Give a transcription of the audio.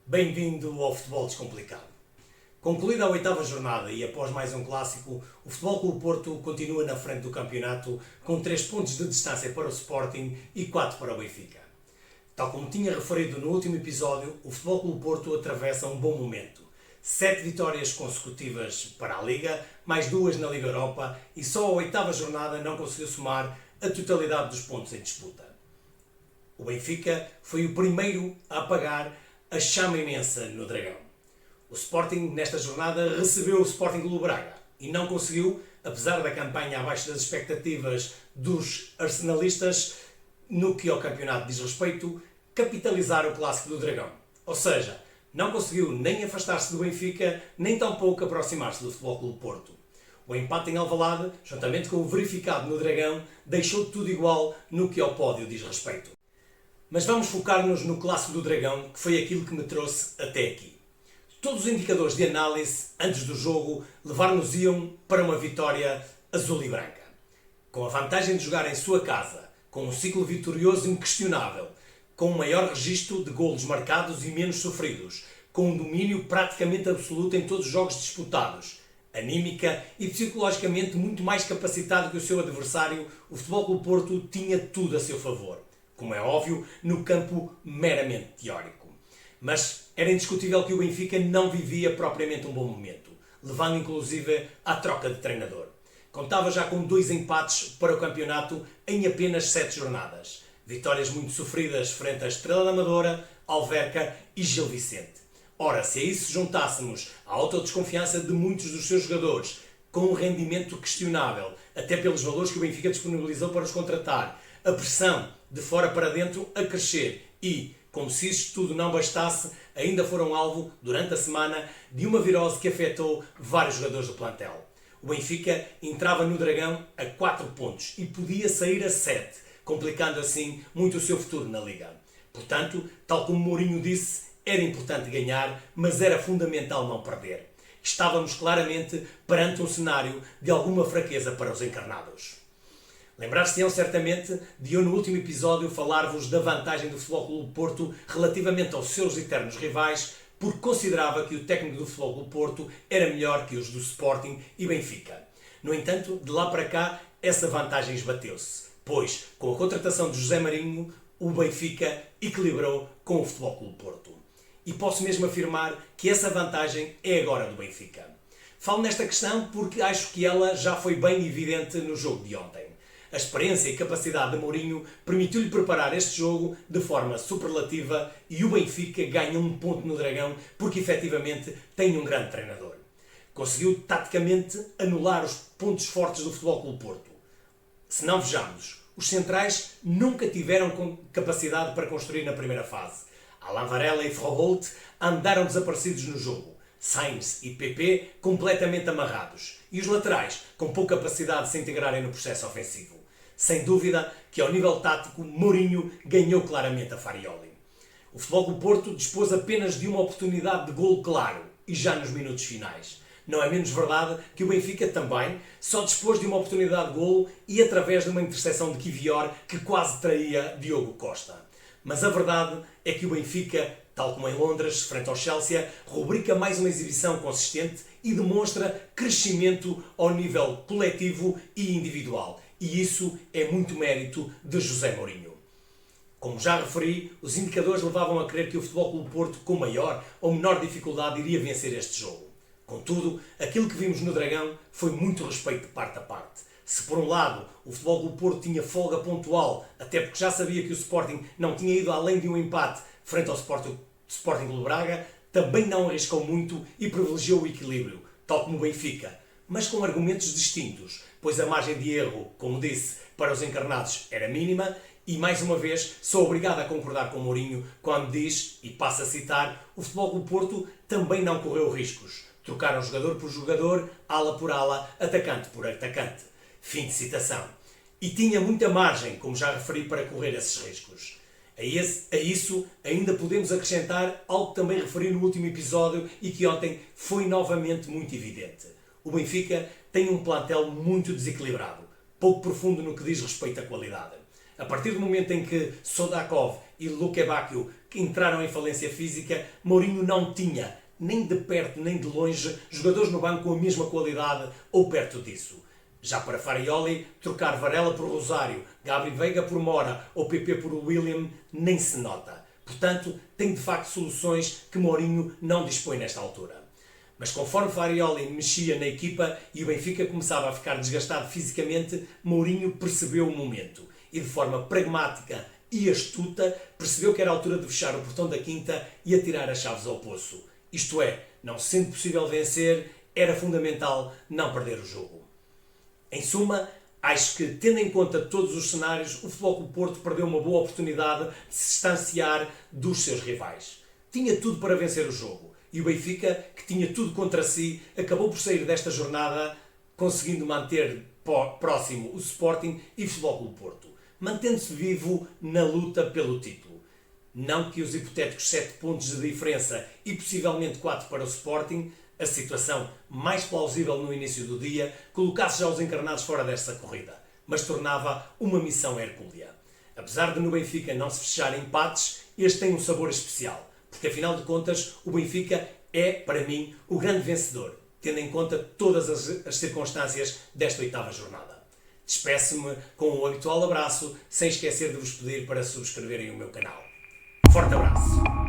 Bem-vindo ao Futebol Descomplicado. Concluída a oitava jornada e após mais um clássico, o Futebol Clube Porto continua na frente do campeonato com 3 pontos de distância para o Sporting e 4 para o Benfica. Tal como tinha referido no último episódio, o Futebol Clube Porto atravessa um bom momento. 7 vitórias consecutivas para a Liga, mais 2 na Liga Europa e só a oitava jornada não conseguiu somar a totalidade dos pontos em disputa. O Benfica foi o primeiro a apagar a chama imensa no Dragão. O Sporting, nesta jornada, recebeu o Sporting Clube Braga e não conseguiu, apesar da campanha abaixo das expectativas dos arsenalistas, no que ao campeonato diz respeito, capitalizar o clássico do Dragão. Ou seja, não conseguiu nem afastar-se do Benfica, nem tampouco aproximar-se do Futebol Clube Porto. O empate em Alvalade, juntamente com o verificado no Dragão, deixou tudo igual no que ao pódio diz respeito. Mas vamos focar-nos no clássico do Dragão, que foi aquilo que me trouxe até aqui. Todos os indicadores de análise antes do jogo levar-nos-iam para uma vitória azul e branca. Com a vantagem de jogar em sua casa, com um ciclo vitorioso inquestionável, com um maior registro de golos marcados e menos sofridos, com um domínio praticamente absoluto em todos os jogos disputados, anímica e psicologicamente muito mais capacitado que o seu adversário, o Futebol Clube Porto tinha tudo a seu favor. Como é óbvio, no campo meramente teórico. Mas era indiscutível que o Benfica não vivia propriamente um bom momento, levando inclusive à troca de treinador. Contava já com 2 empates para o campeonato em apenas 7 jornadas. Vitórias muito sofridas frente à Estrela da Amadora, Alverca e Gil Vicente. Ora, se a isso juntássemos a autodesconfiança de muitos dos seus jogadores, com um rendimento questionável, até pelos valores que o Benfica disponibilizou para os contratar, a pressão de fora para dentro a crescer e, como se isto tudo não bastasse, ainda foram alvo, durante a semana, de uma virose que afetou vários jogadores do plantel. O Benfica entrava no Dragão a 4 pontos e podia sair a 7, complicando assim muito o seu futuro na Liga. Portanto, tal como Mourinho disse, era importante ganhar, mas era fundamental não perder. Estávamos claramente perante um cenário de alguma fraqueza para os encarnados. Lembrar-se-ão certamente de eu no último episódio falar-vos da vantagem do Futebol Clube Porto relativamente aos seus eternos rivais, porque considerava que o técnico do Futebol Clube Porto era melhor que os do Sporting e Benfica. No entanto, de lá para cá, essa vantagem esbateu-se, pois, com a contratação de José Marinho, o Benfica equilibrou com o Futebol Clube Porto. E posso mesmo afirmar que essa vantagem é agora do Benfica. Falo nesta questão porque acho que ela já foi bem evidente no jogo de ontem. A experiência e capacidade de Mourinho permitiu-lhe preparar este jogo de forma superlativa e o Benfica ganha um ponto no Dragão porque efetivamente tem um grande treinador. Conseguiu taticamente anular os pontos fortes do Futebol Clube Porto. Se não vejamos, os centrais nunca tiveram capacidade para construir na primeira fase. Alain Varela e Froholt andaram desaparecidos no jogo. Sainz e PP completamente amarrados. E os laterais com pouca capacidade de se integrarem no processo ofensivo. Sem dúvida que ao nível tático, Mourinho ganhou claramente a Farioli. O Futebol Clube Porto dispôs apenas de uma oportunidade de golo claro, e já nos minutos finais. Não é menos verdade que o Benfica também só dispôs de uma oportunidade de golo e através de uma interseção de Kivior que quase traía Diogo Costa. Mas a verdade é que o Benfica, tal como em Londres, frente ao Chelsea, rubrica mais uma exibição consistente e demonstra crescimento ao nível coletivo e individual. E isso é muito mérito de José Mourinho. Como já referi, os indicadores levavam a crer que o Futebol Clube Porto, com maior ou menor dificuldade, iria vencer este jogo. Contudo, aquilo que vimos no Dragão foi muito respeito de parte a parte. Se por um lado o Futebol Clube Porto tinha folga pontual, até porque já sabia que o Sporting não tinha ido além de um empate frente ao Sporting Clube Braga, também não arriscou muito e privilegiou o equilíbrio, tal como o Benfica, mas com argumentos distintos, pois a margem de erro, como disse, para os encarnados era mínima e, mais uma vez, sou obrigado a concordar com Mourinho quando diz, e passo a citar, o Futebol Clube Porto também não correu riscos. Trocaram jogador por jogador, ala por ala, atacante por atacante. Fim de citação. E tinha muita margem, como já referi, para correr esses riscos. A isso ainda podemos acrescentar algo que também referi no último episódio e que ontem foi novamente muito evidente. O Benfica tem um plantel muito desequilibrado, pouco profundo no que diz respeito à qualidade. A partir do momento em que Sodakov e Lukebakio entraram em falência física, Mourinho não tinha, nem de perto nem de longe, jogadores no banco com a mesma qualidade ou perto disso. Já para Farioli, trocar Varela por Rosário, Gabi Veiga por Mora ou PP por William nem se nota. Portanto, tem de facto soluções que Mourinho não dispõe nesta altura. Mas conforme Farioli mexia na equipa e o Benfica começava a ficar desgastado fisicamente, Mourinho percebeu o momento e de forma pragmática e astuta percebeu que era a altura de fechar o portão da quinta e atirar as chaves ao poço. Isto é, não sendo possível vencer, era fundamental não perder o jogo. Em suma, acho que, tendo em conta todos os cenários, o Futebol Clube do Porto perdeu uma boa oportunidade de se distanciar dos seus rivais. Tinha tudo para vencer o jogo e o Benfica, que tinha tudo contra si, acabou por sair desta jornada conseguindo manter próximo o Sporting e o Futebol Clube do Porto, mantendo-se vivo na luta pelo título. Não que os hipotéticos 7 pontos de diferença e possivelmente 4 para o Sporting, a situação mais plausível no início do dia, colocasse já os encarnados fora desta corrida, mas tornava uma missão hercúlea. Apesar de no Benfica não se fechar empates, este tem um sabor especial, porque afinal de contas o Benfica é, para mim, o grande vencedor, tendo em conta todas as circunstâncias desta 8ª jornada. Despeço-me com o habitual abraço, sem esquecer de vos pedir para subscreverem o meu canal. Forte abraço!